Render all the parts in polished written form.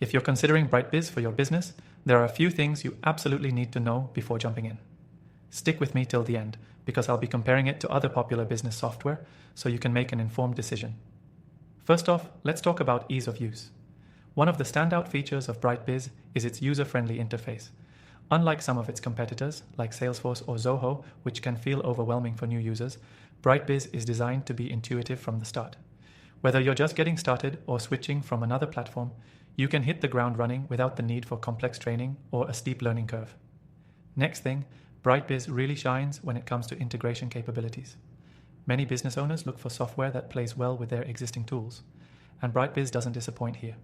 If you're considering BrightBiz for your business, there are a few things you absolutely need to know before jumping in. Stick with me till the end, because I'll be comparing it to other popular business software so you can make an informed decision. First off, let's talk about ease of use. One of the standout features of BrightBiz is its user-friendly interface. Unlike some of its competitors, like Salesforce or Zoho, which can feel overwhelming for new users, BrightBiz is designed to be intuitive from the start. Whether you're just getting started or switching from another platform, you can hit the ground running without the need for complex training or a steep learning curve. Next thing, BrightBiz really shines when it comes to integration capabilities. Many business owners look for software that plays well with their existing tools, and BrightBiz doesn't disappoint here.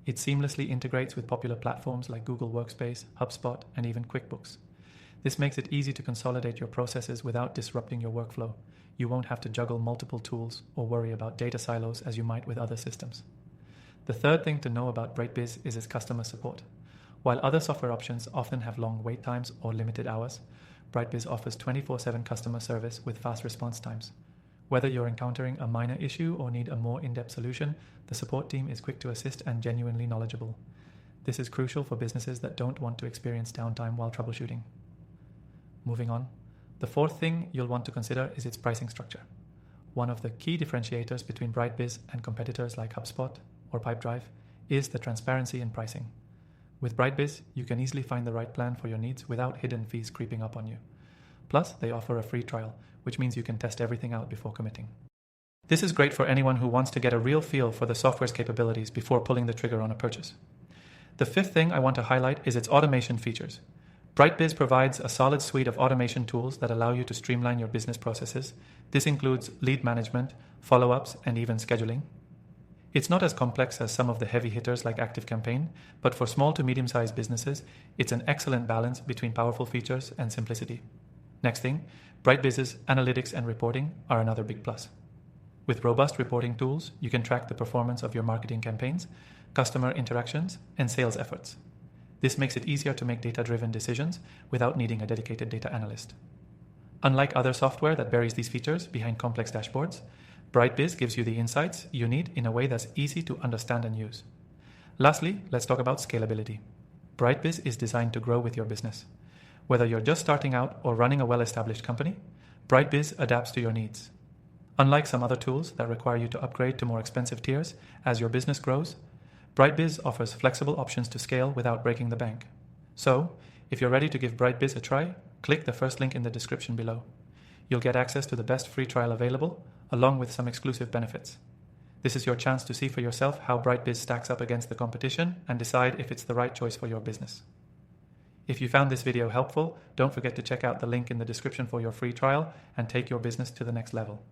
It seamlessly integrates with popular platforms like Google Workspace, HubSpot, and even QuickBooks. This makes it easy to consolidate your processes without disrupting your workflow. You won't have to juggle multiple tools or worry about data silos as you might with other systems. The third thing to know about BrightBiz is its customer support. While other software options often have long wait times or limited hours, BrightBiz offers 24/7 customer service with fast response times. Whether you're encountering a minor issue or need a more in-depth solution, the support team is quick to assist and genuinely knowledgeable. This is crucial for businesses that don't want to experience downtime while troubleshooting. Moving on, the fourth thing you'll want to consider is its pricing structure. One of the key differentiators between BrightBiz and competitors like HubSpot or Pipedrive is the transparency in pricing. With BrightBiz, you can easily find the right plan for your needs without hidden fees creeping up on you. Plus, they offer a free trial, which means you can test everything out before committing. This is great for anyone who wants to get a real feel for the software's capabilities before pulling the trigger on a purchase. The fifth thing I want to highlight is its automation features. BrightBiz provides a solid suite of automation tools that allow you to streamline your business processes. This includes lead management, follow-ups, and even scheduling. It's not as complex as some of the heavy hitters like ActiveCampaign, but for small to medium-sized businesses, it's an excellent balance between powerful features and simplicity. Next thing, BrightBiz's analytics and reporting are another big plus. With robust reporting tools, you can track the performance of your marketing campaigns, customer interactions, and sales efforts. This makes it easier to make data-driven decisions without needing a dedicated data analyst. Unlike other software that buries these features behind complex dashboards, BrightBiz gives you the insights you need in a way that's easy to understand and use. Lastly, let's talk about scalability. BrightBiz is designed to grow with your business. Whether you're just starting out or running a well-established company, BrightBiz adapts to your needs. Unlike some other tools that require you to upgrade to more expensive tiers as your business grows, BrightBiz offers flexible options to scale without breaking the bank. So, if you're ready to give BrightBiz a try, click the first link in the description below. You'll get access to the best free trial available, along with some exclusive benefits. This is your chance to see for yourself how BrightBiz stacks up against the competition and decide if it's the right choice for your business. If you found this video helpful, don't forget to check out the link in the description for your free trial and take your business to the next level.